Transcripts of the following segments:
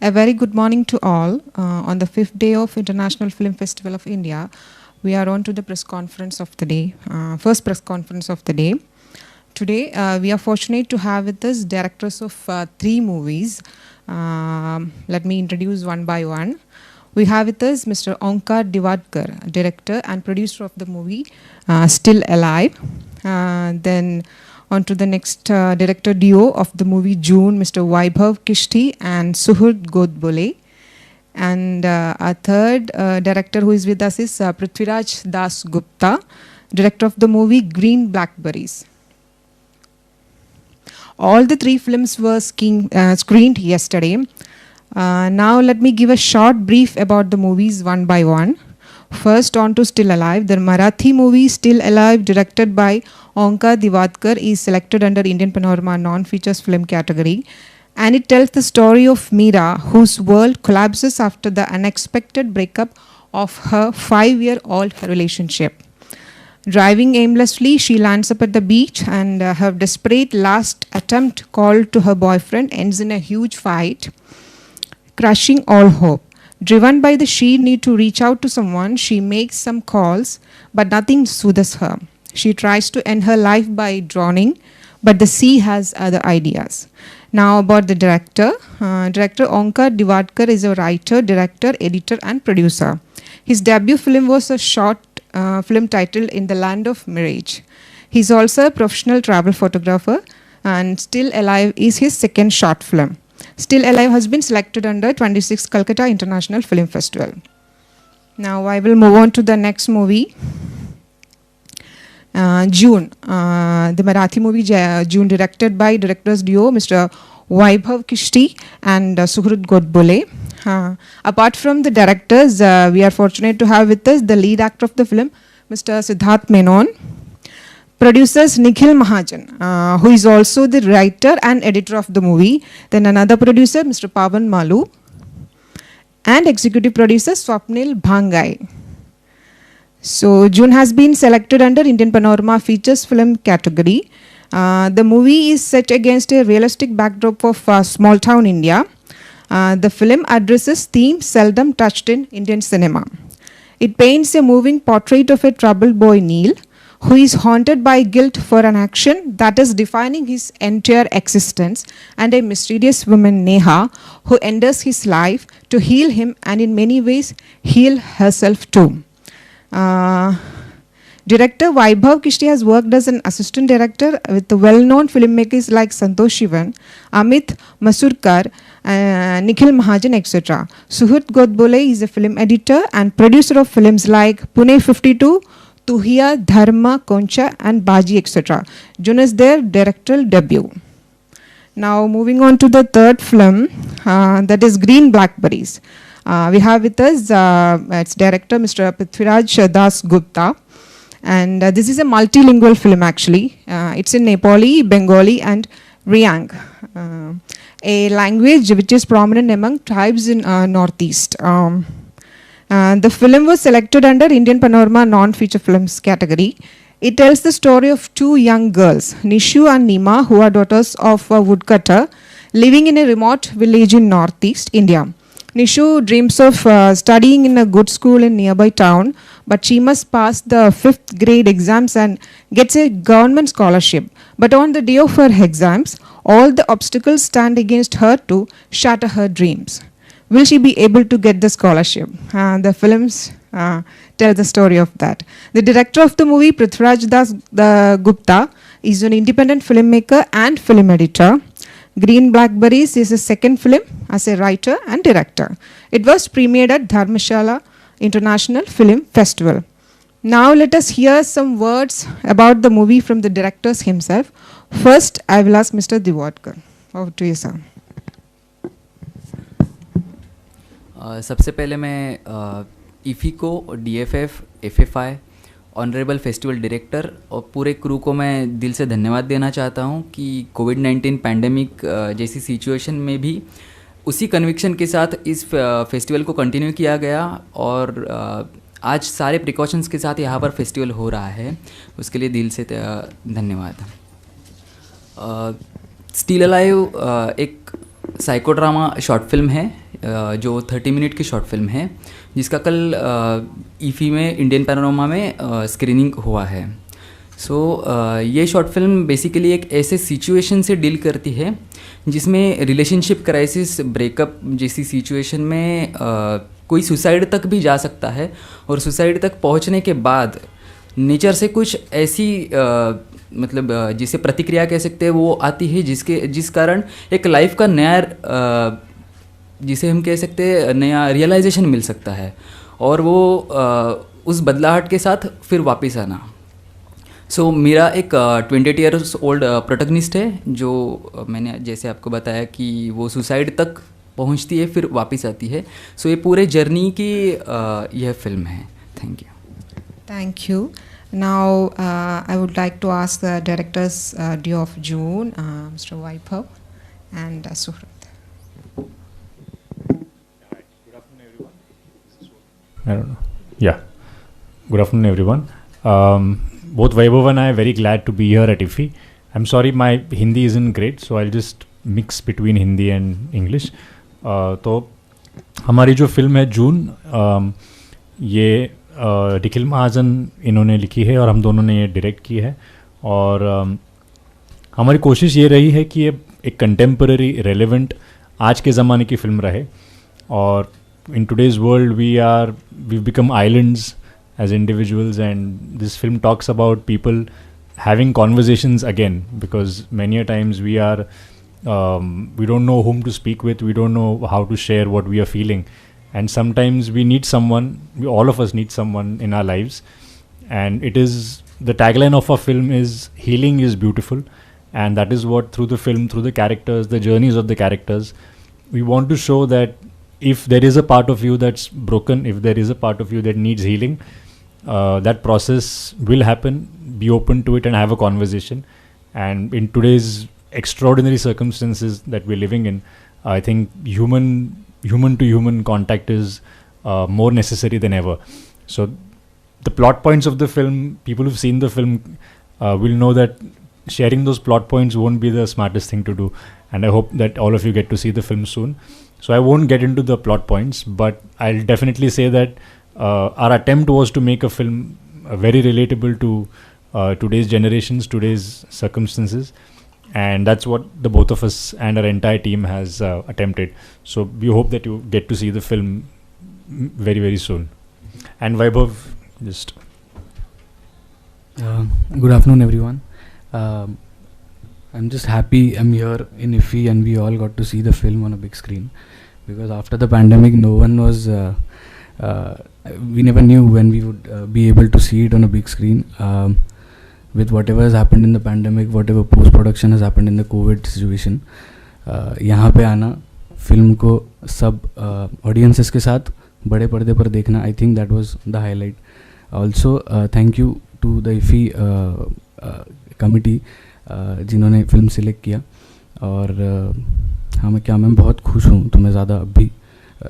A very good morning to all. On the fifth day of International Film Festival of India, we are on to the press conference of the day, first press conference of the day. Today, we are fortunate to have with us directors of three movies. Let me introduce one by one. We have with us Mr. Onkar Divadkar, director and producer of the movie Still Alive. Then on to the next director duo of the movie June, Mr. Vaibhav Kishti and Suhud Godbole. And our third director who is with us is Prithviraj Das Gupta, director of the movie Green Blackberries. All the three films were screened yesterday. Now let me give a short brief about the movies one by one. First on to Still Alive. The Marathi movie Still Alive, directed by Onkar Divadkar, is selected under Indian Panorama non-features film category. And it tells the story of Meera, whose world collapses after the unexpected breakup of her 5-year-old relationship. Driving aimlessly, she lands up at the beach, and her desperate last attempt call to her boyfriend ends in a huge fight, crushing all hope. Driven by the sheer need to reach out to someone, she makes some calls, but nothing soothes her. She tries to end her life by drowning, but the sea has other ideas. Now about the director. Director Onkar Divadkar is a writer, director, editor and producer. His debut film was a short film titled In the Land of Mirage. He's also a professional travel photographer, and Still Alive is his second short film. Still Alive has been selected under 26th Calcutta International Film Festival. Now I will move on to the next movie. June, the Marathi movie June, directed by directors duo Mr. Vaibhav Kishti and Suhud Godbole. Apart from the directors, we are fortunate to have with us the lead actor of the film, Mr. Siddharth Menon. Producers Nikhil Mahajan, who is also the writer and editor of the movie. Then another producer, Mr. Pavan Malu. And executive producer, Swapnil Bhangai. So June has been selected under Indian Panorama Features Film category. The movie is set against a realistic backdrop of small town India. The film addresses themes seldom touched in Indian cinema. It paints a moving portrait of a troubled boy Neil, who is haunted by guilt for an action that is defining his entire existence, and a mysterious woman Neha, who enters his life to heal him and in many ways heal herself too. Director Vaibhav Kishti has worked as an assistant director with the well-known filmmakers like Santosh Shivan, Amit Masurkar, Nikhil Mahajan, etc. Suhud Godbole is a film editor and producer of films like Pune 52, Tuhiya, Dharma, Koncha and Baji, etc. June is their directorial debut. Now moving on to the third film, that is Green Blackberries. We have with us its director, Mr. Prithviraj Das Gupta. And this is a multilingual film actually. It's in Nepali, Bengali and Riang, a language which is prominent among tribes in Northeast. The film was selected under Indian Panorama non-feature films category. It tells the story of two young girls, Nishu and Nima, who are daughters of a woodcutter living in a remote village in Northeast India. Nishu dreams of studying in a good school in nearby town, but she must pass the 5th grade exams and gets a government scholarship. But on the day of her exams, all the obstacles stand against her to shatter her dreams. Will she be able to get the scholarship? The films tell the story of that. The director of the movie, Prithviraj Das Gupta, is an independent filmmaker and film editor. Green Blackberries is his second film as a writer and director. It was premiered at Dharmashala International Film Festival. Now let us hear some words about the movie from the directors himself. First, I will ask Mr. Divadkar. Over to you, sir. सबसे पहले मैं इफ़िको, DFF, FFI, honourable festival director और पूरे crew को मैं दिल से धन्यवाद देना चाहता हूं कि कोविड-19 पैंडेमिक जैसी सिचुएशन में भी उसी कन्विक्शन के साथ इस फेस्टिवल को कंटिन्यू किया गया और आज सारे प्रिकॉशंस के साथ यहाँ पर फेस्टिवल हो रहा है, उसके लिए दिल से धन्यवाद। स्टिल अलाइव एक साइको ड्रामा शॉर्ट फिल्म है जो 30 मिनट की शॉर्ट फिल्म है, जिसका कल ईफी में इंडियन पैनोरमा में स्क्रीनिंग हुआ है। ये शॉर्ट फिल्म बेसिकली एक ऐसे सिचुएशन से डील करती है जिसमें रिलेशनशिप क्राइसिस, ब्रेकअप जैसी सिचुएशन में कोई सुसाइड तक भी जा सकता है, और सुसाइड तक पहुंचने के बाद नेचर से कुछ ऐसी मतलब जिसे प्रतिक्रिया कह सकते हैं वो आती है, जिस कारण एक लाइफ का नया जिसे हम कह सकते हैं नया रियलाइजेशन मिल सकता है, और वो उस बदलाहट के साथ फिर वापस आना। मेरा एक 28 ईयर्स ओल्ड प्रोटैगनिस्ट है, जो मैंने जैसे आपको बताया कि वो सुसाइड तक पहुंचती है फिर वापस आती है। ये पूरे जर्नी की यह फिल्म है। Thank you. Thank you. Now, I would like to ask the directors due of June, Mr. Vaibhav and Suhrat. I don't know. Yeah. Good afternoon, everyone. Both Vaibhav and I are very glad to be here at IFFI. I'm sorry my Hindi isn't great, so I'll just mix between Hindi and English. तो हमारी जो film है जून, ये निखिल महाजन इन्होंने लिखी है और हम दोनों ने ये डायरेक्ट की है। और हमारी कोशिश ये रही है कि ये एक कंटेम्पररी रेलेवेंट आज के ज़माने की फिल्म रहे। और in today's world we become islands as individuals, and this film talks about people having conversations again, because many a times we don't know whom to speak with, we don't know how to share what we are feeling, and sometimes we need someone, all of us need someone in our lives. And it is the tagline of our film is healing is beautiful, and that is what through the film, through the characters, the journeys of the characters, we want to show that if there is a part of you that's broken, if there is a part of you that needs healing, that process will happen. Be open to it and have a conversation. And in today's extraordinary circumstances that we're living in, I think human to human contact is more necessary than ever. So the plot points of the film, people who've seen the film will know that sharing those plot points won't be the smartest thing to do. And I hope that all of you get to see the film soon. So I won't get into the plot points, but I'll definitely say that our attempt was to make a film very relatable to today's generations, today's circumstances, and that's what the both of us and our entire team has attempted. So we hope that you get to see the film very, very soon. And Vaibhav, just good afternoon, everyone. I'm just happy I'm here in IFFI and we all got to see the film on a big screen, because after the pandemic no one was we never knew when we would be able to see it on a big screen. With whatever has happened in the pandemic, whatever post production has happened in the COVID situation, यहाँ पे आना, film को सब audiences के साथ बड़े पर्दे पर देखना, I think that was the highlight. Also thank you to the IFFI committee जिन्होंने फिल्म सिलेक्ट किया. और हाँ, मैं बहुत खुश हूँ, तो मैं ज़्यादा अभी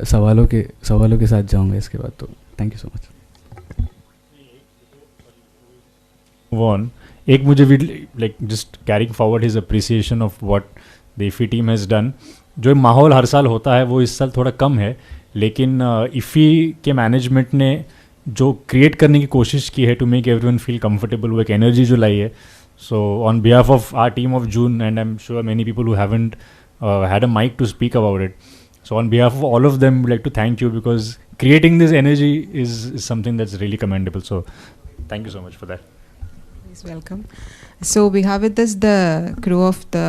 सवालों के साथ जाऊंगा इसके बाद. तो थैंक यू सो मच. एक मुझे भी like just carrying forward his appreciation of what the IFFI team has done. जो माहौल हर साल होता है वो इस साल थोड़ा कम है, लेकिन IFFI के मैनेजमेंट ने जो क्रिएट करने की कोशिश की है to make everyone feel comfortable, वो एक एनर्जी जो लाई है. So on behalf of our team of June, and I am sure many people who haven't had a mic to speak about it. So on behalf of all of them, we'd like to thank you, because creating this energy is something that's really commendable. So thank you so much for that. Please welcome. So we have with us the crew of the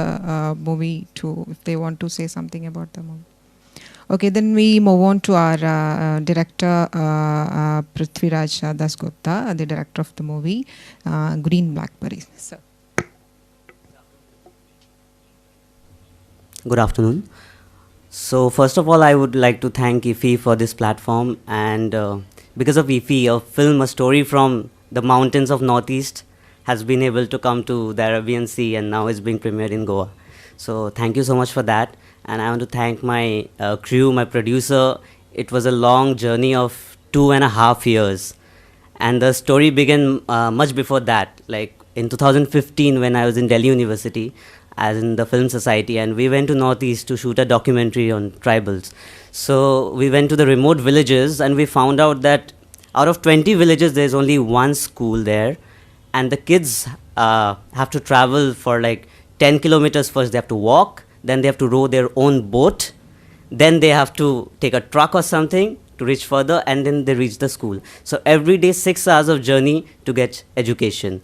movie too, if they want to say something about the movie. Okay, then we move on to our director Prithviraj Dasgupta, the director of the movie Green Blackberries. So. Good afternoon. So first of all, I would like to thank IFFI for this platform, and because of IFFI, a film, a story from the mountains of Northeast has been able to come to the Arabian Sea, and now is being premiered in Goa. So thank you so much for that, and I want to thank my crew, my producer. It was a long journey of 2.5 years, and the story began much before that. Like in 2015, when I was in Delhi University, as in the Film Society, and we went to Northeast to shoot a documentary on tribals. So we went to the remote villages, and we found out that out of 20 villages, there's only one school there, and the kids have to travel for like 10 kilometers first. They have to walk, then they have to row their own boat, then they have to take a truck or something to reach further, and then they reach the school. So every day 6 hours of journey to get education.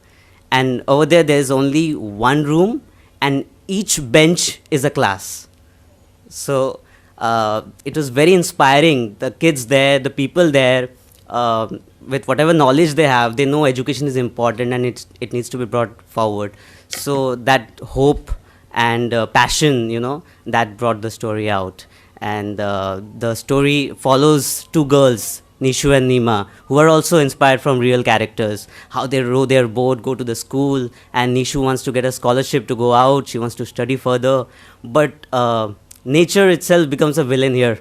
And over there's only one room, and each bench is a class. So it was very inspiring. The kids there, the people there, with whatever knowledge they have, they know education is important and it needs to be brought forward. So that hope and passion, that brought the story out. And the story follows two girls, Nishu and Nima, who are also inspired from real characters. How they row their boat, go to the school, and Nishu wants to get a scholarship to go out. She wants to study further. But nature itself becomes a villain here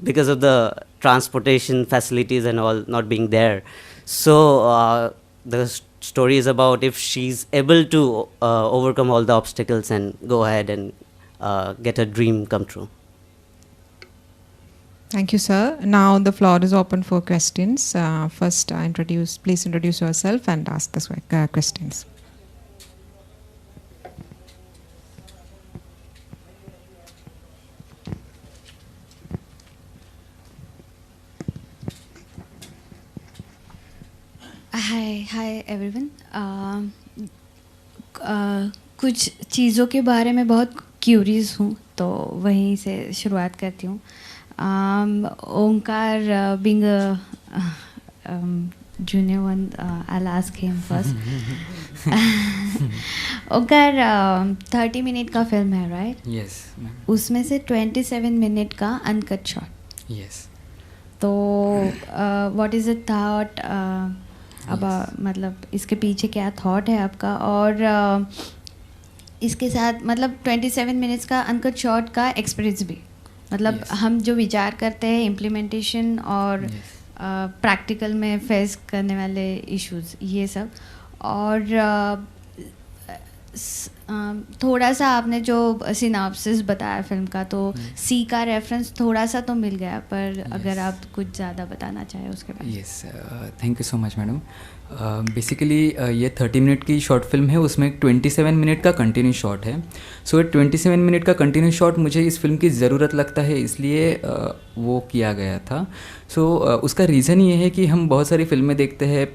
because of the transportation facilities and all not being there. So the story is about if she's able to overcome all the obstacles and go ahead and get her dream come true. Thank you, sir. Now the floor is open for questions. First, please introduce yourself and ask the questions. Hi everyone. कुछ चीज़ों के बारे में बहुत curious हूँ, तो वहीं से शुरुआत करती हूँ. Omkar, being a junior one, I'll ask him first. Omkar, 30 minute का फिल्म है, right? Yes. उसमें से 27 मिनट का अनकट शॉट. Yes. तो what is the thought about, मतलब इसके पीछे क्या थॉट है आपका, और इसके साथ मतलब 27 मिनट्स का अनकट शॉट का एक्सपीरियंस भी, मतलब Yes. हम जो विचार करते हैं इम्प्लीमेंटेशन और प्रैक्टिकल में फेस करने वाले इश्यूज, ये सब. और थोड़ा सा आपने जो सिनाप्सिस बताया फिल्म का, तो सी का रेफरेंस थोड़ा सा तो मिल गया, पर अगर आप कुछ ज़्यादा बताना चाहें उसके बारे में. Yes, thank you so much madam. Basically ये 30 मिनट की शॉर्ट फिल्म है, उसमें 27 मिनट का कंटिन्यूस शॉट है. सो 27 मिनट का कंटिन्यूस शॉट मुझे इस फिल्म की ज़रूरत लगता है, इसलिए वो किया गया था. सो उसका रीज़न ये है कि हम बहुत सारी फिल्में देखते हैं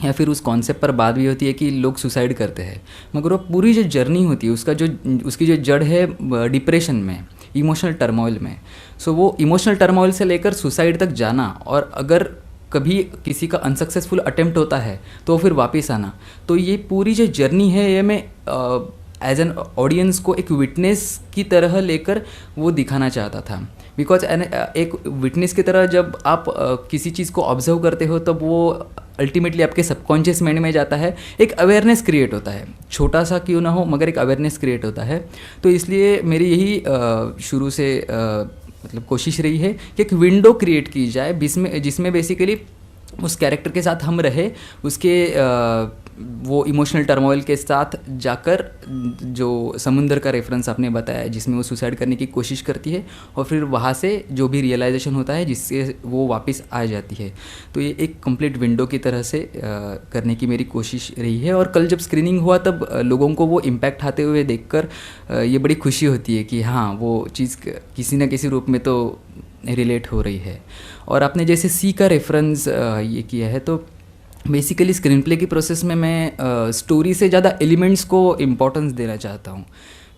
या फिर उस कॉन्सेप्ट पर बात भी होती है कि लोग सुसाइड करते हैं, मगर वो पूरी जो जर्नी होती है उसकी जो जड़ है डिप्रेशन में, इमोशनल टर्मोइल में. सो वो इमोशनल टर्मोइल से लेकर सुसाइड तक जाना, और अगर कभी किसी का अनसक्सेसफुल अटेम्प्ट होता है तो फिर वापस आना. तो ये पूरी जो जर्नी है, ये मैं एज एन ऑडियंस को एक विटनेस की तरह लेकर वो दिखाना चाहता था. बिकॉज एक विटनेस की तरह जब आप किसी चीज़ को ऑब्जर्व करते हो, तब वो अल्टीमेटली आपके सबकॉन्शियस माइंड में जाता है, एक अवेयरनेस क्रिएट होता है, छोटा सा क्यों ना हो मगर एक अवेयरनेस क्रिएट होता है. तो इसलिए मेरी यही शुरू से मतलब कोशिश रही है कि एक विंडो क्रिएट की जाए जिसमें बेसिकली उस कैरेक्टर के साथ हम रहे, उसके वो इमोशनल टर्मोइल के साथ जाकर, जो समुंदर का रेफरेंस आपने बताया जिसमें वो सुसाइड करने की कोशिश करती है, और फिर वहाँ से जो भी रियलाइजेशन होता है जिससे वो वापस आ जाती है. तो ये एक कंप्लीट विंडो की तरह से करने की मेरी कोशिश रही है. और कल जब स्क्रीनिंग हुआ तब लोगों को वो इम्पैक्ट आते हुए देखकर ये बड़ी खुशी होती है कि हाँ, वो चीज़ किसी न किसी रूप में तो रिलेट हो रही है. और आपने जैसे सी का रेफरेंस ये किया है, तो बेसिकली स्क्रीन प्ले की प्रोसेस में मैं स्टोरी से ज़्यादा एलिमेंट्स को इम्पोर्टेंस देना चाहता हूँ.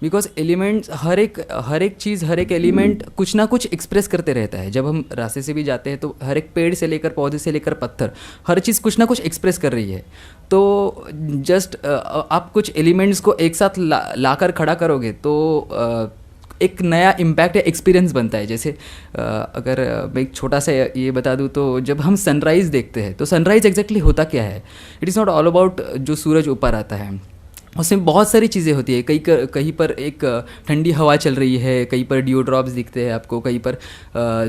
बिकॉज एलिमेंट्स, हर एक चीज़, हर एक एलिमेंट कुछ ना कुछ एक्सप्रेस करते रहता है. जब हम रास्ते से भी जाते हैं तो हर एक पेड़ से लेकर, पौधे से लेकर पत्थर, हर चीज़ कुछ ना कुछ एक्सप्रेस कर रही है. तो जस्ट आप कुछ एलिमेंट्स को एक साथ लाकर खड़ा करोगे तो एक नया इम्पैक्ट या एक्सपीरियंस बनता है. जैसे अगर मैं एक छोटा सा ये बता दूँ, तो जब हम सनराइज़ देखते हैं तो सनराइज़ एग्जैक्टली होता क्या है? It is not all about जो सूरज ऊपर आता है. उसमें बहुत सारी चीज़ें होती है। कहीं पर एक ठंडी हवा चल रही है, कहीं पर डिओ ड्रॉप्स दिखते हैं आपको, कहीं पर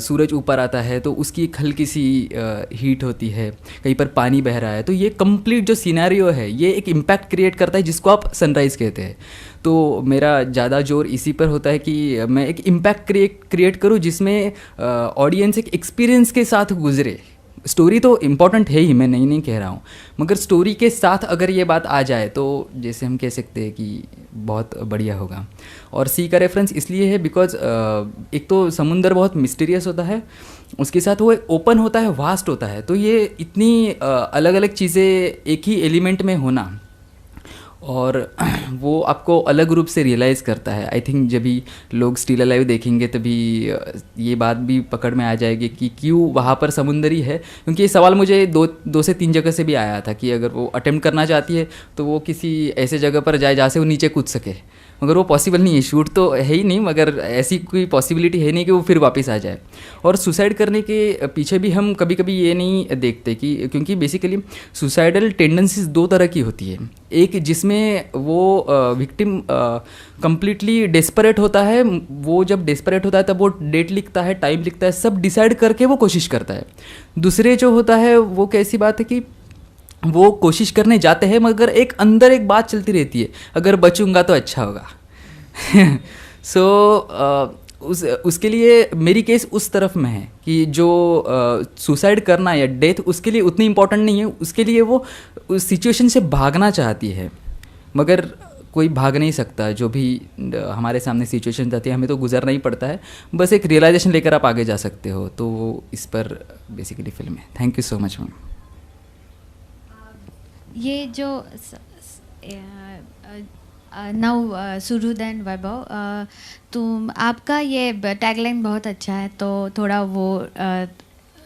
सूरज ऊपर आता है तो उसकी एक हल्की सी हीट होती है, कहीं पर पानी बह रहा है। तो ये कंप्लीट जो सिनेरियो है ये एक इम्पैक्ट क्रिएट करता है जिसको आप सनराइज़ कहते हैं। तो मेरा ज़्यादा जोर इसी पर होता है कि मैं एक इम्पैक्ट क्रिएट करूँ जिसमें ऑडियंस एक एक्सपीरियंस के साथ गुजरे। स्टोरी तो इम्पॉर्टेंट है ही, मैं नहीं कह रहा हूँ, मगर स्टोरी के साथ अगर ये बात आ जाए तो जैसे हम कह सकते हैं कि बहुत बढ़िया होगा। और सी का रेफरेंस इसलिए है बिकॉज एक तो समुंदर बहुत मिस्टीरियस होता है, उसके साथ वो ओपन होता है, वास्ट होता है। तो ये इतनी अलग अलग चीज़ें एक ही एलिमेंट में होना और वो आपको अलग रूप से रियलाइज़ करता है। आई थिंक जब भी लोग स्टिल अलाइव देखेंगे तभी ये बात भी पकड़ में आ जाएगी कि क्यों वहाँ पर समुंदर ही है। क्योंकि ये सवाल मुझे दो से तीन जगह से भी आया था कि अगर वो अटेम्प्ट करना चाहती है तो वो किसी ऐसे जगह पर जाए जहाँ से वो नीचे कूद सके, मगर वो पॉसिबल नहीं है। शूट तो है ही नहीं, मगर ऐसी कोई पॉसिबिलिटी है नहीं कि वो फिर वापस आ जाए। और सुसाइड करने के पीछे भी हम कभी कभी ये नहीं देखते कि क्योंकि बेसिकली सुसाइडल टेंडेंसीज दो तरह की होती है। एक जिसमें वो विक्टिम कंप्लीटली डेस्परेट होता है, वो जब डेस्परेट होता है तब वो डेट लिखता है, टाइम लिखता है, सब डिसाइड करके वो कोशिश करता है। दूसरे जो होता है वो कैसी बात है कि वो कोशिश करने जाते हैं मगर एक अंदर एक बात चलती रहती है, अगर बचूंगा तो अच्छा होगा। उसके लिए मेरी केस उस तरफ में है कि जो सुसाइड करना या डेथ उसके लिए उतनी इम्पोर्टेंट नहीं है, उसके लिए वो उस सिचुएशन से भागना चाहती है, मगर कोई भाग नहीं सकता। जो भी हमारे सामने सिचुएशन आती है हमें तो गुजरना ही पड़ता है, बस एक रियलाइजेशन लेकर आप आगे जा सकते हो। तो वो इस पर बेसिकली फिल्म है। Thank you so much ma'am. ये जो नाउ सुरुद एंड वैभव, तुम आपका ये टैगलाइन बहुत अच्छा है, तो थोड़ा वो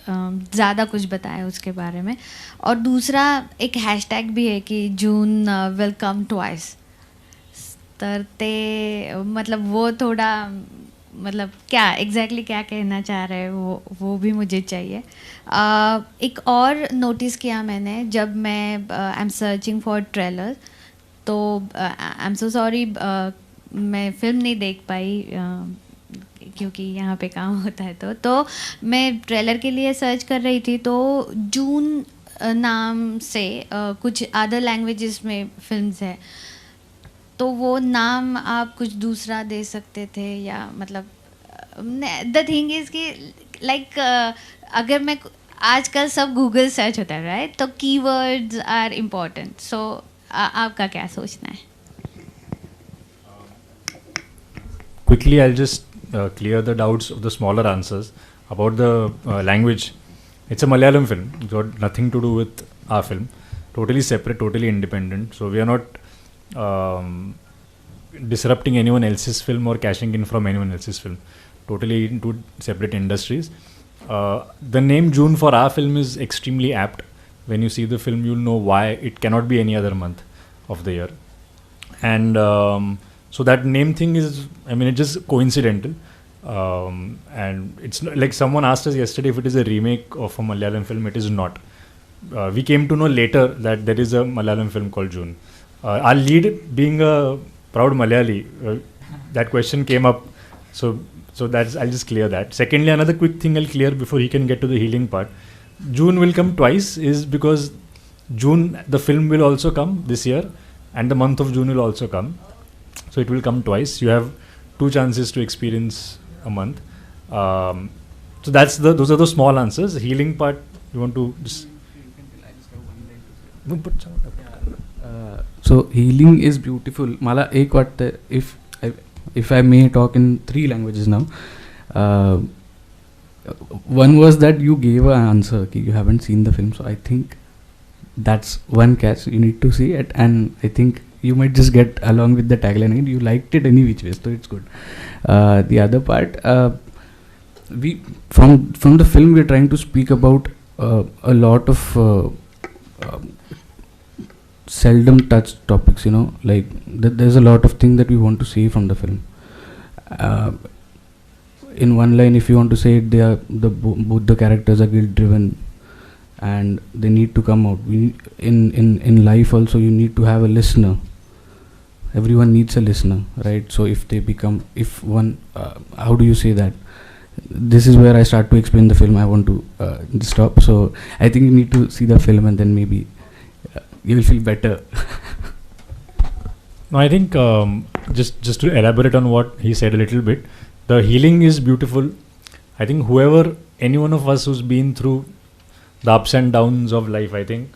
ज़्यादा कुछ बताएं उसके बारे में। और दूसरा एक हैशटैग भी है कि जून विल कम ट्वाइस, तर ते मतलब वो थोड़ा मतलब क्या एग्जैक्टली क्या कहना चाह रहे हैं वो भी मुझे चाहिए। एक और नोटिस किया मैंने जब मैं I am searching for trailer, तो आई एम सो सॉरी मैं फिल्म नहीं देख पाई क्योंकि यहाँ पे काम होता है। तो मैं ट्रेलर के लिए सर्च कर रही थी, तो जून नाम से कुछ अदर लैंग्वेजेस में फिल्म्स है, तो वो नाम आप कुछ दूसरा दे सकते थे या मतलब द थिंग इज़ कि लाइक अगर मैं आजकल सब गूगल सर्च होता है राइट, तो कीवर्ड्स आर इम्पोर्टेंट। सो आपका क्या सोचना है? Quickly, I'll just clear the doubts of the smaller answers about the language. It's a Malayalam film. It's got nothing to do with our film. Totally separate, totally independent. So we are not disrupting anyone else's film or cashing in from anyone else's film. Totally into separate industries. The name June for our film is extremely apt. When you see the film, you'll know why it cannot be any other month of the year. And so that name thing is, I mean, it's just coincidental. And it's not, like someone asked us yesterday if it is a remake of a Malayalam film. It is not. We came to know later that there is a Malayalam film called June. Our lead being a proud Malayali, that question came up. So that's, I'll just clear that. Secondly, another quick thing I'll clear before he can get to the healing part. June will come twice is because June, the film will also come this year, and the month of June will also come. So it will come twice. You have 2 chances to experience a month. So those are the small answers. The healing part, you want to just... So healing is beautiful. Mala ek vatte, if I may talk in 3 languages now. One was that you gave an answer कि you haven't seen the film, so I think that's one catch. You need to see it, and I think you might just get along with the tagline and you liked it any which way, so it's good. The other part, we from the film we're trying to speak about a lot of seldom touched topics, you know, like there's a lot of things that we want to see from the film. In one line, if you want to say it, both the characters are guilt driven and they need to come out. In life also, you need to have a listener everyone needs a listener, right? So if they become, if one, how do you say that? This is where I start to explain the film. I want to stop. So I think you need to see the film and then maybe you will feel better. No, I think just to elaborate on what he said a little bit, the healing is beautiful. I think any one of us who's been through the ups and downs of life, I think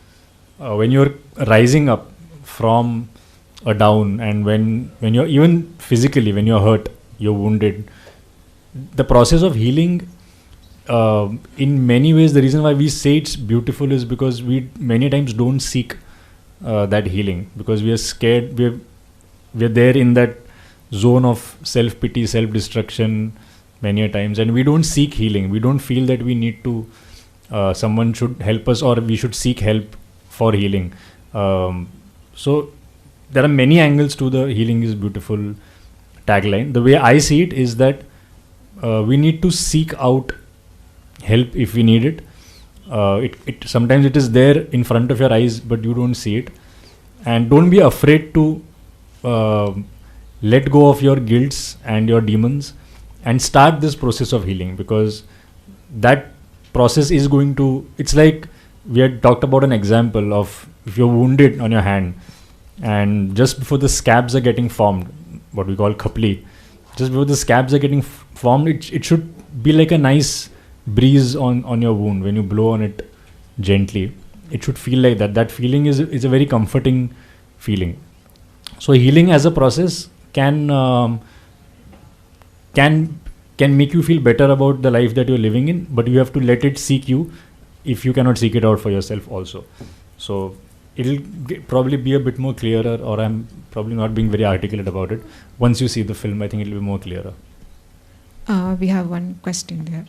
when you're rising up from a down, and when you're even physically, when you're hurt, you're wounded, the process of healing, in many ways, the reason why we say it's beautiful is because we many times don't seek that healing, because we are scared. We're there in that zone of self-pity, self-destruction many a times, and we don't seek healing. We don't feel that we need to, someone should help us, or we should seek help for healing. So there are many angles to the healing is beautiful tagline. The way I see it is that we need to seek out help if we need it. Sometimes it is there in front of your eyes, but you don't see it. And don't be afraid to let go of your guilts and your demons and start this process of healing, because that process is going to, it's like we had talked about an example of if you're wounded on your hand and just before the scabs are getting formed, what we call khapli, just before the scabs are getting formed, it should be like a nice breeze on your wound. When you blow on it gently, it should feel like that. That feeling is a very comforting feeling. So healing as a process can make you feel better about the life that you're living in, but you have to let it seek you if you cannot seek it out for yourself also. So it'll probably be a bit more clearer, or I'm probably not being very articulate about it. Once you see the film, I think it'll be more clearer. We have one question there.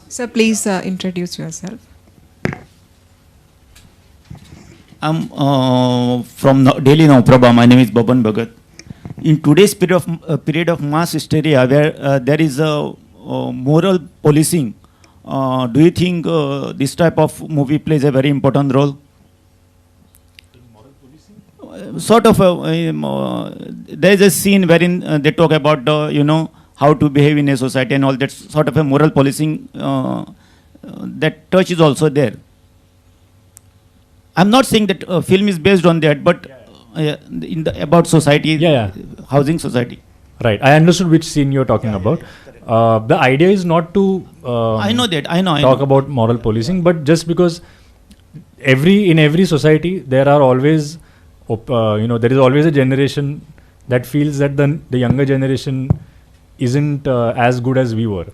Sir, please introduce yourself. I'm from Delhi, Navprabha. My name is Baban Bhagat. In today's period of mass hysteria, where there is a moral policing, do you think this type of movie plays a very important role? Moral policing? Sort of. There is a scene wherein they talk about how to behave in a society and all that sort of a moral policing. That touch is also there. I'm not saying that film is based on that, but about society, housing society. Right. I understood which scene you're talking about. The idea is not to I know that. I know. talk about moral policing, but just because in every society there are always there is always a generation that feels that the younger generation isn't as good as we were,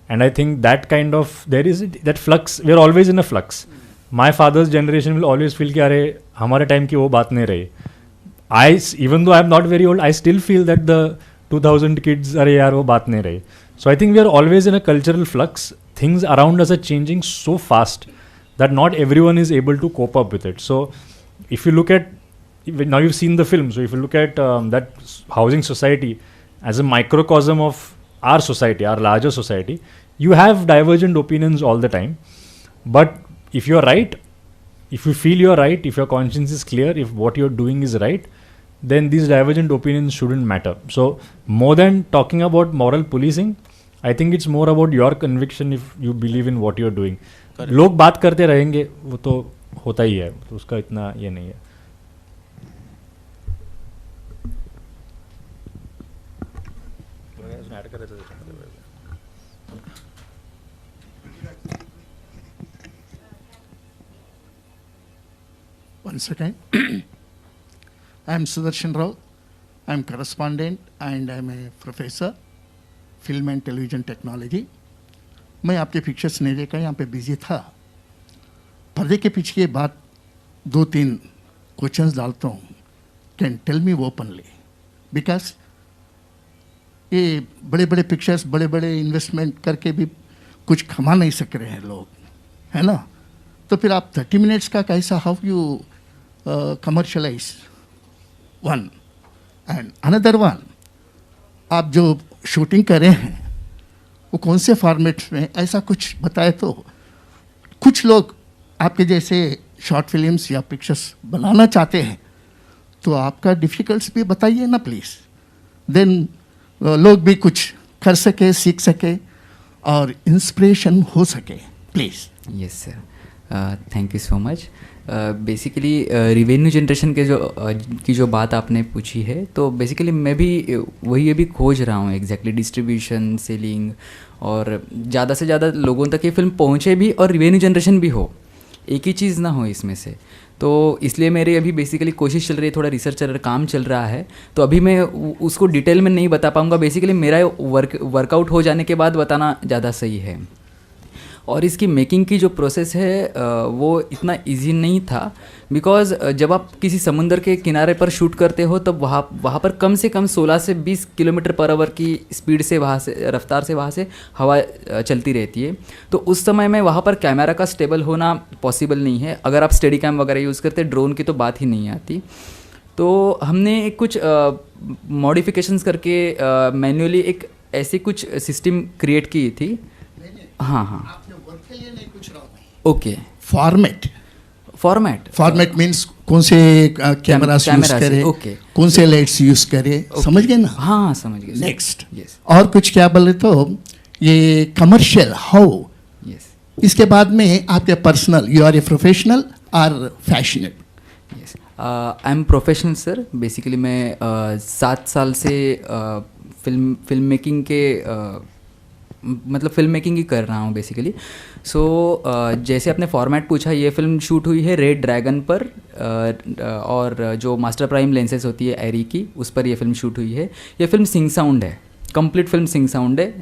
and I think that kind of there is that flux. We're always in a flux. My father's generation will always feel कि अरे हमारे time की वो बात नहीं रही. Even though I'm not very old, I still feel that the 2000 kids अरे यार वो बात नहीं रही. So I think we are always in a cultural flux. Things around us are changing so fast that not everyone is able to cope up with it. So if you look at, now you've seen the film, so if you look at that housing society as a microcosm of our society, our larger society, you have divergent opinions all the time. But if you're right, if you feel you're right, if your conscience is clear, if what you're doing is right, then these divergent opinions shouldn't matter. So more than talking about moral policing, I think it's more about your conviction if you believe in what you're doing. लोग बात करते रहेंगे, वो तो होता ही है, तो उसका इतना ये नहीं है. One second. I am Sudarshan Rao. I am correspondent and I am a professor, film and television technology. मैं आपके पिक्चर्स नहीं देखा, यहाँ पे बिजी था. पर्दे के पीछे की बात 2-3 क्वेश्चंस डालता हूँ. Can tell me openly, because ये बड़े बड़े पिक्चर्स, बड़े बड़े इन्वेस्टमेंट करके भी कुछ कमा नहीं सक रहे हैं लोग, है ना? तो फिर आप 30 मिनट्स का कैसा, how you commercialise one and another one, आप जो शूटिंग कर रहे हैं वो कौन से फॉर्मेट्स में, ऐसा कुछ बताए तो. कुछ लोग आपके जैसे शॉर्ट फिल्म्स या पिक्चर्स बनाना चाहते हैं, तो आपका डिफिकल्ट्स भी बताइए ना प्लीज़, देन लोग भी कुछ कर सके, सीख सके और इंस्पिरेशन हो सके, please. Yes sir, thank you so much. Basically revenue generation के की जो बात आपने पूछी है, तो बेसिकली मैं भी वही अभी खोज रहा हूँ एग्जैक्टली डिस्ट्रीब्यूशन, सेलिंग और ज़्यादा से ज़्यादा लोगों तक ये फिल्म पहुँचे भी और रिवेन्यू जनरेशन भी हो, एक ही चीज़ ना हो इसमें से। तो इसलिए मेरी अभी बेसिकली कोशिश चल रही है, थोड़ा रिसर्च काम चल रहा है, तो अभी मैं उसको डिटेल में नहीं बता पाऊँगा। बेसिकली मेरा वर्कआउट हो जाने के बाद बताना ज़्यादा सही है। और इसकी मेकिंग की जो प्रोसेस है वो इतना इजी नहीं था, बिकॉज़ जब आप किसी समुंदर के किनारे पर शूट करते हो तब वहाँ पर कम से कम 16 से 20 किलोमीटर पर आवर की स्पीड से रफ्तार से वहाँ से हवा चलती रहती है। तो उस समय में वहाँ पर कैमरा का स्टेबल होना पॉसिबल नहीं है। अगर आप स्टेडी कैम वगैरह यूज़ करते, ड्रोन की तो बात ही नहीं आती। तो हमने कुछ मॉडिफिकेशंस करके मैन्युअली एक ऐसी कुछ सिस्टम क्रिएट की थी। हाँ, ओके। फॉर्मेट मीन्स कौन से कैमरास यूज करे, ओके, कौन से लाइट्स यूज करे, समझ गए ना? हाँ, समझ गए। नेक्स्ट, यस, और कुछ क्या बोले तो ये कमर्शियल हाउ, यस, इसके बाद में आपके personal, you are a professional और passionate? Yes, I am professional sir. Basically मैं 7 साल से फिल्म मेकिंग के मतलब फिल्म मेकिंग ही कर रहा हूँ बेसिकली। सो जैसे आपने फॉर्मेट पूछा, ये फिल्म शूट हुई है रेड ड्रैगन पर, और जो मास्टर प्राइम लेंसेज होती है एरी की, उस पर ये फिल्म शूट हुई है। ये फिल्म सिंग साउंड है, कंप्लीट फिल्म सिंग साउंड है,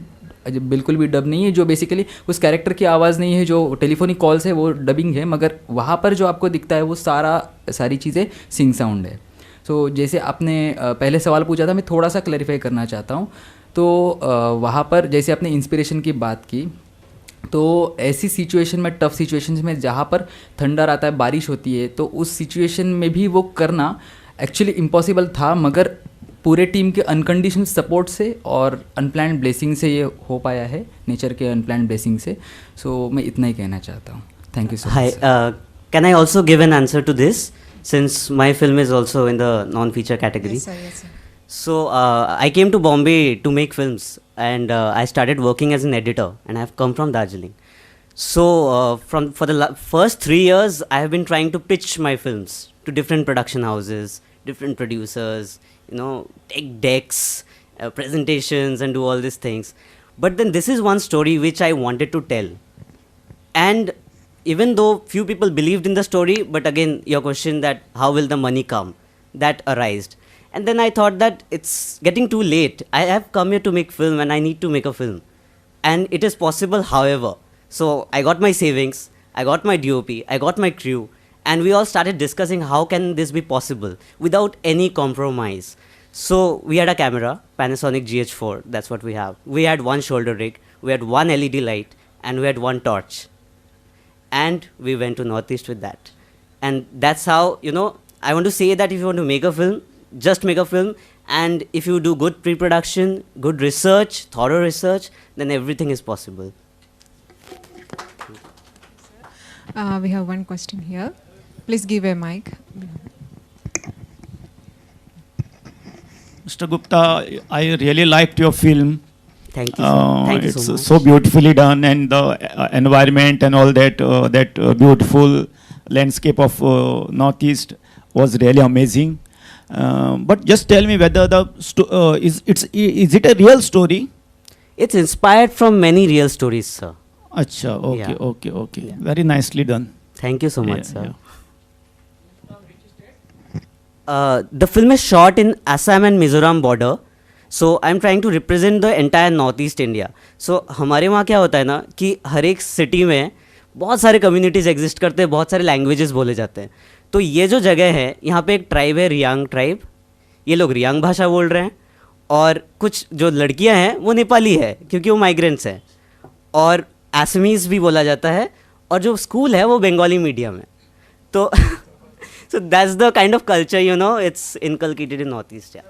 बिल्कुल भी डब नहीं है। जो बेसिकली उस कैरेक्टर की आवाज़ नहीं है, जो टेलीफोनिक कॉल्स है वो डबिंग है, मगर वहाँ पर जो आपको दिखता है वो सारी चीज़ें सिंग साउंड है। सो जैसे आपने पहले सवाल पूछा था, मैं थोड़ा सा क्लैरिफाई करना चाहता हूँ। तो वहाँ पर जैसे आपने इंस्पिरेशन की बात की, तो ऐसी सिचुएशन में, टफ सिचुएशंस में जहाँ पर थंडर आता है, बारिश होती है, तो उस सिचुएशन में भी वो करना एक्चुअली इम्पॉसिबल था, मगर पूरे टीम के अनकंडीशनल सपोर्ट से और अनप्लान्ड ब्लेसिंग से ये हो पाया है, नेचर के अनप्लान्ड ब्लेसिंग से। सो मैं इतना ही कहना चाहता हूँ। Thank you so much. Hi, can I also give an answer to this, since my film is also in the non-feature category? Yes, sir, yes, sir. So I came to Bombay to make films, and I started working as an editor, and I have come from Darjeeling. So for the first 3 years, I have been trying to pitch my films to different production houses, different producers, take decks, presentations, and do all these things. But then this is one story which I wanted to tell. And even though few people believed in the story, but again, your question that how will the money come, that arised. And then I thought that it's getting too late. I have come here to make film, and I need to make a film. And it is possible, however. So I got my savings, I got my DOP, I got my crew, and we all started discussing how can this be possible without any compromise. So we had a camera, Panasonic GH4, that's what we have. We had one shoulder rig, we had one LED light, and we had one torch. And we went to Northeast with that. And that's how, I want to say that if you want to make a film, just make a film, and if you do good pre-production, good research, thorough research, then everything is possible. We have one question here. Please give a mic. Mr. Gupta, I really liked your film. Thank you, sir. Thank you It's so much. so beautifully done, and the environment and all that, beautiful landscape of Northeast was really amazing. But just tell me whether is it a real story? It's inspired from many real stories, sir. Acha, okay, Yeah. okay. Very nicely done. Thank you so much, Yeah, sir. yeah. The film is shot in Assam and Mizoram border. So I'm trying to represent the entire Northeast India. So हमारे वहाँ क्या होता है ना कि हर एक city में बहुत सारे कम्युनिटीज़ एग्जिस्ट करते हैं, बहुत सारे लैंग्वेजेस बोले जाते हैं। तो ये जो जगह है, यहाँ पे एक ट्राइब है, रियांग ट्राइब। ये लोग रियांग भाषा बोल रहे हैं, और कुछ जो लड़कियाँ हैं वो नेपाली है क्योंकि वो माइग्रेंट्स हैं, और असमीज़ भी बोला जाता है, और जो स्कूल है वो बंगाली मीडियम है। तो so that's the kind of culture, it's inculcated in Northeast. Yeah.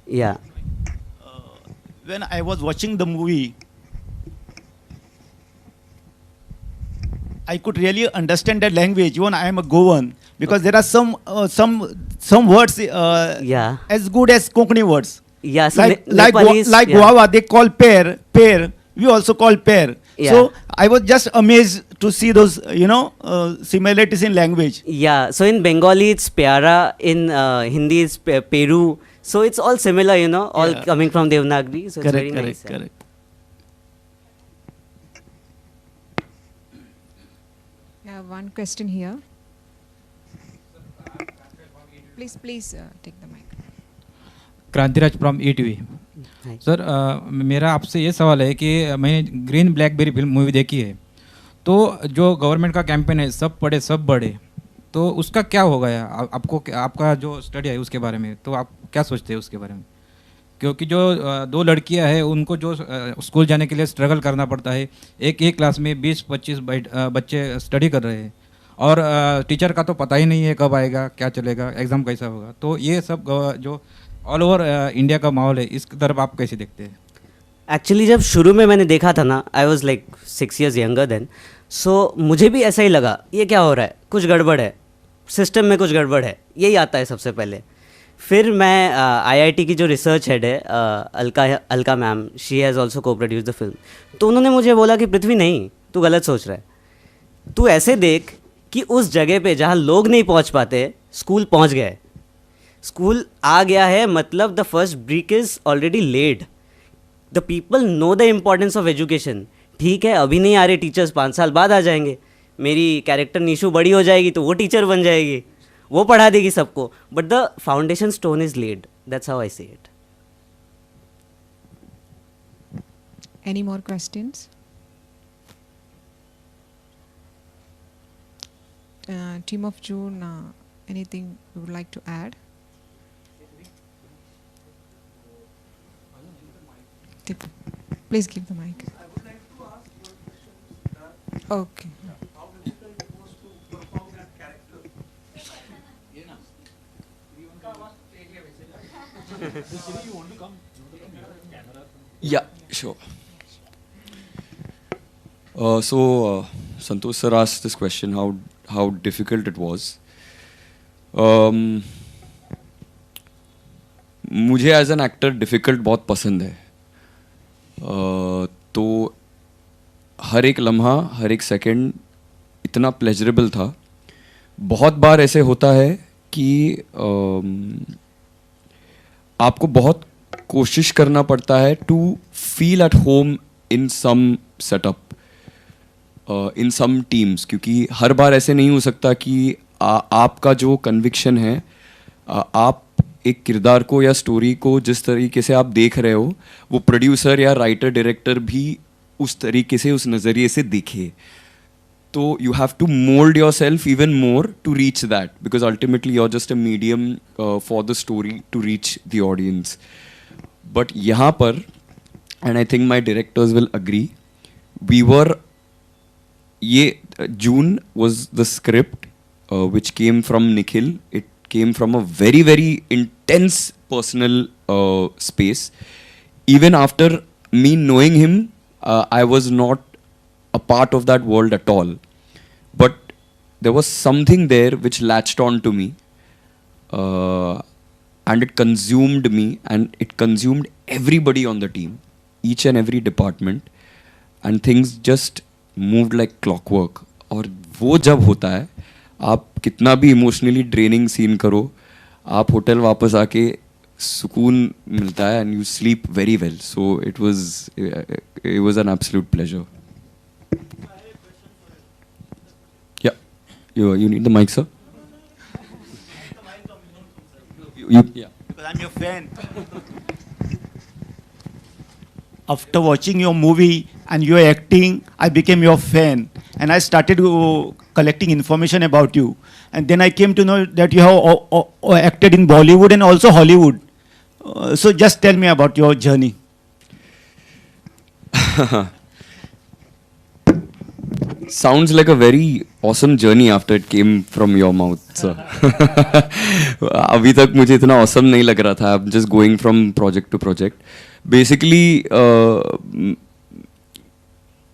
Yeah. When I was watching the movie, I could really understand that language. Even I am a Goan, because there are some words Yeah. as good as Konkani words. Yeah, so like Nepalese, like yeah. guava, they call pear. We also call pear. Yeah. So I was just amazed to see those, similarities in language. Yeah, so in Bengali it's pyara, in Hindi it's Peru. So it's all similar, all Yeah. coming from Devanagari. So it's very Correct, nice. correct. I have one question here. Please take the mic. Krantiraj from ETV। Hi. Sir मेरा आपसे ये सवाल है कि मैंने green blackberry film movie देखी है, तो जो गवर्नमेंट का कैंपेन है सब पढ़े सब बढ़े, तो उसका क्या होगा आपको, आपका जो स्टडी है उसके बारे में, तो आप क्या सोचते हैं उसके बारे में? क्योंकि जो दो लड़कियां हैं उनको जो स्कूल जाने के लिए स्ट्रगल करना पड़ता है, एक क्लास में 20-25 बच्चे स्टडी कर रहे हैं और टीचर का तो पता ही नहीं है कब आएगा, क्या चलेगा, एग्ज़ाम कैसा होगा, तो ये सब जो ऑल ओवर इंडिया का माहौल है इसकी तरफ आप कैसे देखते हैं? एक्चुअली जब शुरू में मैंने देखा था ना, I was like 6 years younger than, so मुझे भी ऐसा ही लगा, ये क्या हो रहा है, कुछ गड़बड़ है, सिस्टम में कुछ गड़बड़ है, यही आता है सबसे पहले। फिर मैं IIT की जो रिसर्च हेड है Alka ma'am, she has also को प्रोड्यूस द फिल्म, तो उन्होंने मुझे बोला कि पृथ्वी नहीं, तू गलत सोच रहा है, तू ऐसे देख कि उस जगह पे जहाँ लोग नहीं पहुँच पाते स्कूल पहुँच गए, स्कूल आ गया है, मतलब the first brick is already laid, the people know the importance of education. ठीक है, अभी नहीं आ रहे टीचर्स, 5 साल बाद आ जाएंगे, मेरी कैरेक्टर निशु बड़ी हो जाएगी तो वो टीचर बन जाएगी, वो पढ़ा देगी सबको, but the foundation stone is laid, that's how I see it. Any more questions? Team of June, anything you would like to add? Please give the mic. Okay. Yeah, sure. Santosh sir asked this question, how difficult it was. मुझे as an actor difficult बहुत पसंद है, तो हर एक लम्हा, हर एक second इतना pleasurable था। बहुत बार ऐसे होता है कि आपको बहुत कोशिश करना पड़ता है to feel at home in some setup, in some teams, क्योंकि हर बार ऐसे नहीं हो सकता कि आपका जो कन्विक्शन है, आप एक किरदार को या स्टोरी को जिस तरीके से आप देख रहे हो, वो प्रोड्यूसर या राइटर डायरेक्टर भी उस तरीके से, उस नज़रिए से देखे। तो you have to mould yourself even more to reach that, because ultimately you are just a medium for the story to reach the audience. But यहाँ पर, and I think my directors will agree, we were, ये June was the script which came from Nikhil. It came from a very, very intense personal space. Even after me knowing him, I was not a part of that world at all. But there was something there which latched on to me, and it consumed me, and it consumed everybody on the team, each and every department, and things just moved like clockwork. और वो जब होता है, आप कितना भी emotionally draining scene करो, आप होटल वापस आके सुकून मिलता है, and you sleep very well. So it was an absolute pleasure. या you need the mic, sir. Yeah. Because I'm your fan. After watching your movie and your acting, I became your fan, and I started collecting information about you. And then I came to know that you have acted in Bollywood and also Hollywood. So just tell me about your journey. Sounds like a very awesome journey after it came from your mouth, sir. अभी तक मुझे इतना awesome नहीं लग रहा था. I'm just going from project to project. Basically,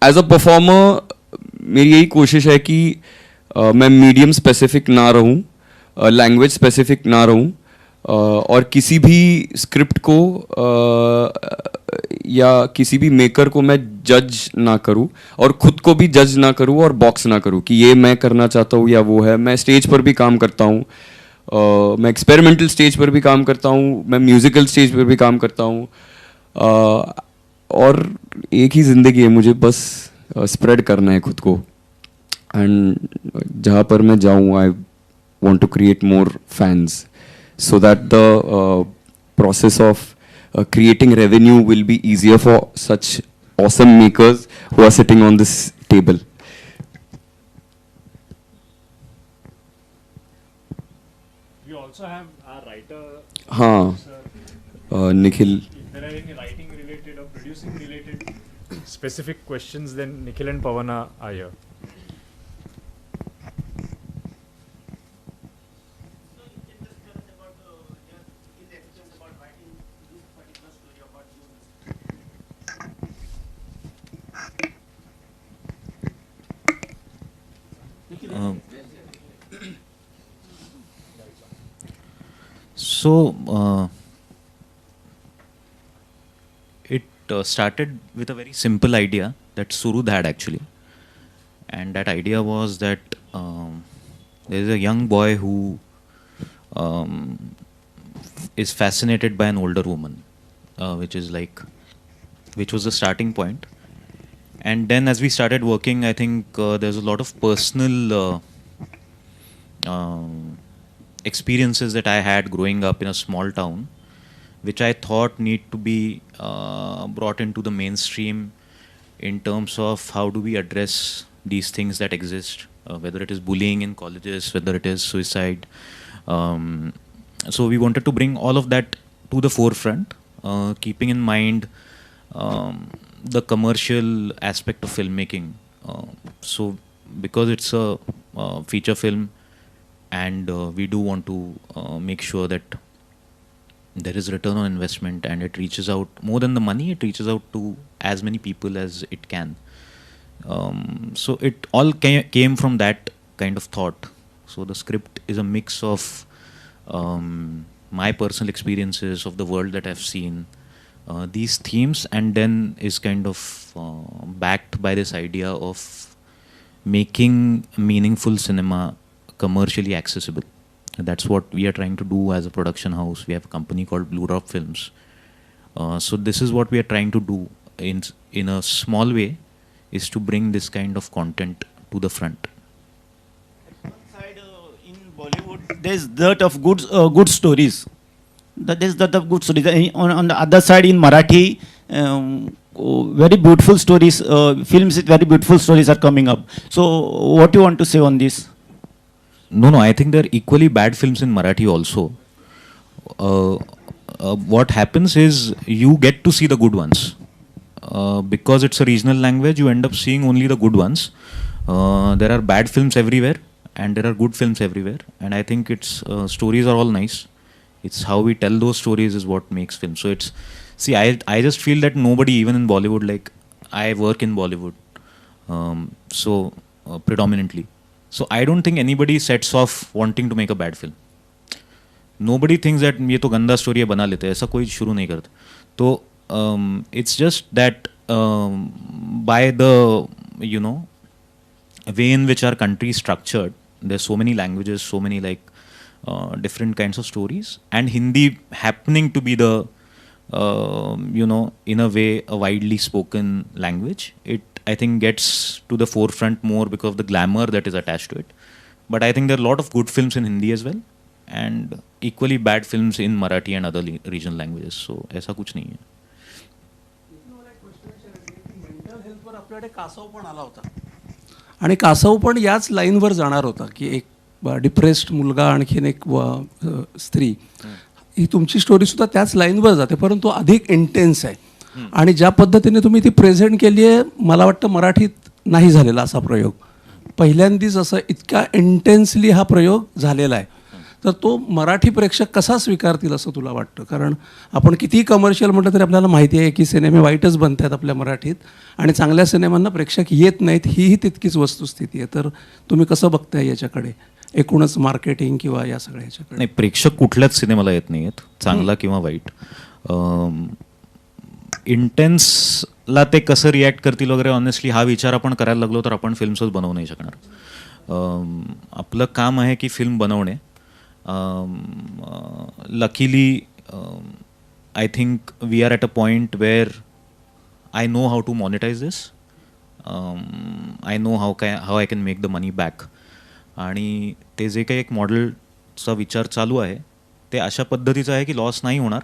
as a performer, मेरी यही कोशिश है कि मैं मीडियम स्पेसिफिक ना रहूं, लैंग्वेज स्पेसिफिक ना रहूं, और किसी भी स्क्रिप्ट को या किसी भी मेकर को मैं जज ना करूं, और खुद को भी जज ना करूं और बॉक्स ना करूं कि ये मैं करना चाहता हूं या वो है. मैं स्टेज पर भी काम करता हूं, मैं एक्सपेरिमेंटल स्टेज पर भी काम करता हूं, मैं म्यूजिकल स्टेज पर भी काम करता हूं, और एक ही ज़िंदगी है, मुझे बस स्प्रेड करना है खुद को. एंड जहाँ पर मैं जाऊँ, आई want to create more fans so that the process of creating revenue will be easier for such awesome makers who are sitting on this table. We also have our writer. Nikhil. If there are any writing related or producing related specific questions, then Nikhil and Pavan are here. It started with a very simple idea that Surud had actually, and that idea was that there is a young boy who is fascinated by an older woman, which was the starting point. And then as we started working, I think there's a lot of personal experiences that I had growing up in a small town, which I thought need to be brought into the mainstream in terms of how do we address these things that exist, whether it is bullying in colleges, whether it is suicide. So we wanted to bring all of that to the forefront, keeping in mind the commercial aspect of filmmaking. So because it's a feature film, and we do want to make sure that there is return on investment and it reaches out more than the money, it reaches out to as many people as it can. So it all came from that kind of thought. So the script is a mix of my personal experiences of the world that I've seen, these themes, and then is kind of backed by this idea of making meaningful cinema commercially accessible. That's what we are trying to do as a production house. We have a company called Blue Drop Films. So this is what we are trying to do in a small way, is to bring this kind of content to the front. One side, in Bollywood, there's that of good stories. There's that of good stories. On the other side, in Marathi, very beautiful stories, films with very beautiful stories are coming up. So what do you want to say on this? No, I think there are equally bad films in Marathi also. What happens is you get to see the good ones. Because it's a regional language, you end up seeing only the good ones. There are bad films everywhere, and there are good films everywhere. And I think it's stories are all nice. It's how we tell those stories is what makes films. So it's, see, I just feel that nobody, even in Bollywood, like I work in Bollywood, predominantly. So I don't think anybody sets off wanting to make a bad film. Nobody thinks that ये तो गंदा story है बना लेते हैं, ऐसा कोई शुरू नहीं करता. तो it's just that by the way in which our country is structured, there's so many languages, so many like different kinds of stories, and Hindi happening to be the in a way a widely spoken language, it I think gets to the forefront more because of the glamour that is attached to it. But I think there are a lot of good films in Hindi as well, and equally bad films in Marathi and other regional languages. So ऐसा कुछ नहीं है. Mental हेल्थवर आपल्याकडे कासव पण आला होता, आणि कासव पण याच लाईनवर जाणार होता की एक डिप्रेस्ड मुलगा आणखीन एक स्त्री. ही तुमची स्टोरीसुद्धा त्याच लाईनवर जाते, परंतु अधिक इंटेन्स आहे. आणि ज्या पद्धतीने तुम्ही ती प्रेझेंट केली आहे, मला वाटतं मराठीत नाही झालेला असा प्रयोग. पहिल्यांदाच असं इतका इंटेन्सली हा प्रयोग झालेला आहे. तर तो मराठी प्रेक्षक कसा स्वीकारतील असं तुला वाटतं? कारण आपण कितीही कमर्शियल म्हटलं तरी आपल्याला माहिती आहे की सिनेमे वाईटच बनत आहेत आपल्या मराठीत, आणि चांगल्या सिनेमांना प्रेक्षक येत नाहीत, हीही तितकीच वस्तुस्थिती आहे. तर तुम्ही कसं बघताय याच्याकडे, एकूणच मार्केटिंग किंवा या सगळ्या ह्याच्याकडे? नाही, प्रेक्षक कुठल्याच सिनेमाला येत नाही आहेत, चांगला किंवा वाईट. इंटेन्सला ते कसं रिॲक्ट करतील वगैरे, ऑनेस्टली हा विचार आपण करायला लागलो तर आपण फिल्म्सच बनवू नाही शकणार. आपलं काम आहे की फिल्म बनवणे. Luckily I think we are at a point where I know how to monetize this. I know how I can make the money back. आणि ते जे काही एक मॉडेलचा विचार चालू आहे ते अशा पद्धतीचं आहे की लॉस नाही होणार.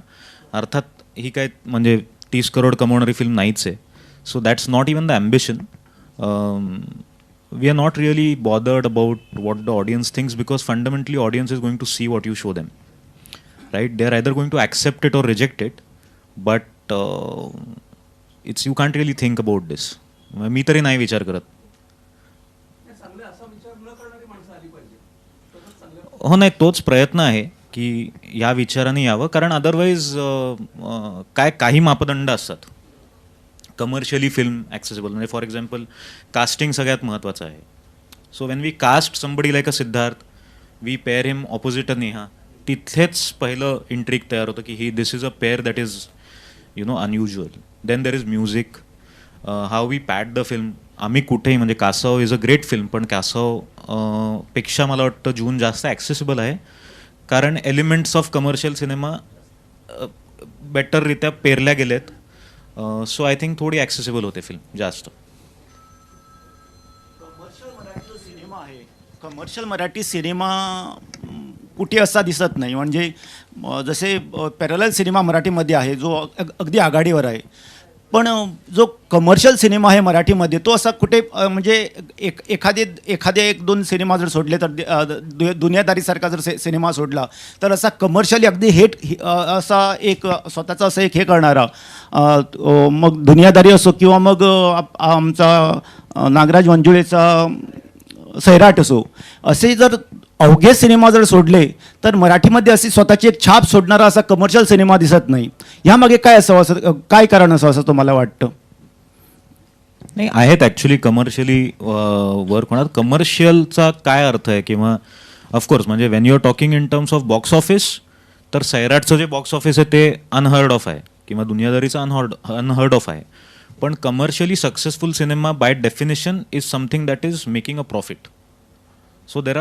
अर्थात ही काय म्हणजे 30 करोड कमवणारी फिल्म नाहीच आहे. So that's not even the ambition. We are not really bothered about what the audience thinks, because fundamentally audience is going to see what you show them, right? They are either going to accept it or reject it, but it's you can't really think about this. मी तरी नाही विचार करत. हो, नाही, तोच प्रयत्न आहे की या विचाराने यावं, कारण अदरवाईज काही मापदंड असतात. कमर्शियली फिल्म ॲक्सेसिबल, म्हणजे फॉर एक्झाम्पल कास्टिंग सगळ्यात महत्त्वाचं आहे. So when we cast somebody like a Siddharth, we pair him opposite a Neha, तिथेच पहिलं इंट्रिक तयार होतं की this is a pair that is unusual. Then there is music, how we pad the film. आम्ही कुठेही, म्हणजे कासव इज अ ग्रेट फिल्म, पण कासव पेक्षा मला वाटतं जून जास्त ॲक्सेसिबल आहे, कारण एलिमेंट्स ऑफ कमर्शियल सिनेमा बेटररित्या पेरल्या गेलेत. सो आय थिंक थोडी ॲक्सेसिबल होते फिल्म जास्त. कमर्शियल मराठी सिनेमा कुठे असा दिसत नाही. म्हणजे जसे पॅरलल सिनेमा मराठीमध्ये आहे जो अगदी आघाडीवर आहे, पण जो कमर्शियल सिनेमा आहे मराठीमध्ये तो असा कुठे म्हणजे एखादे 1-2 सिनेमा जर सोडले तर दुनियादारीसारखा जर सिनेमा सोडला तर असा कमर्शियली अगदी असा एक स्वतःचा असं एक हे करणारा, मग दुनियादारी असो किंवा मग आमचा नागराज मंजुळेचा सैराट असो, असे जर अवघे सिनेमा जर सोडले तर मराठीमध्ये अशी स्वतःची एक छाप सोडणारा असा कमर्शियल सिनेमा दिसत नाही. यामागे काय असावं, असं काय कारण असावं असं तुम्हाला वाटतं? नाही, आहेत ॲक्च्युली कमर्शियली वर्क होणार. कमर्शियलचा काय अर्थ आहे, किंवा ऑफकोर्स म्हणजे when you are talking in terms of box office, तर सैराटचं जे बॉक्स ऑफिस आहे ते अनहर्ड ऑफ आहे, किंवा दुनियादारीचं अनहर्ड ऑफ आहे. पण commercially successful cinema by definition is something that is making a profit. So there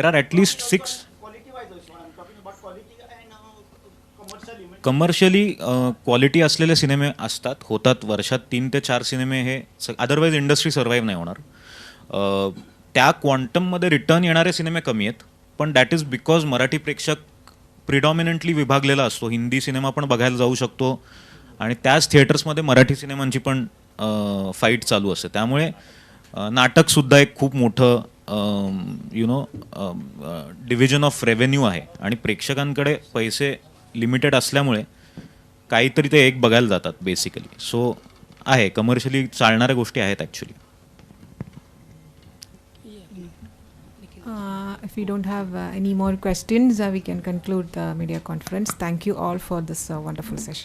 are at least 6 commercially quality असलेले सिनेमे असतात, होतात वर्षात 3 ते 4 सिनेमे. हे अदरवाईज इंडस्ट्री सर्व्हाइव्ह नाही होणार. त्या क्वांटममध्ये रिटर्न येणारे सिनेमे कमी आहेत, पण दॅट इज बिकॉज मराठी प्रेक्षक प्रिडॉमिनंटली विभागलेला असतो. हिंदी सिनेमा पण बघायला जाऊ शकतो आणि त्याच थिएटर्समध्ये मराठी सिनेमांची पण फाईट चालू असते. त्यामुळे नाटकसुद्धा एक खूप मोठं डिव्हिजन ऑफ रेव्हेन्यू आहे, आणि प्रेक्षकांकडे पैसे लिमिटेड असल्यामुळे काहीतरी ते एक बघायला जातात बेसिकली. सो आहे, कमर्शियली चालणाऱ्या गोष्टी आहेत actually. If we don't have any more questions, we can conclude the media conference. Thank you all for this wonderful session.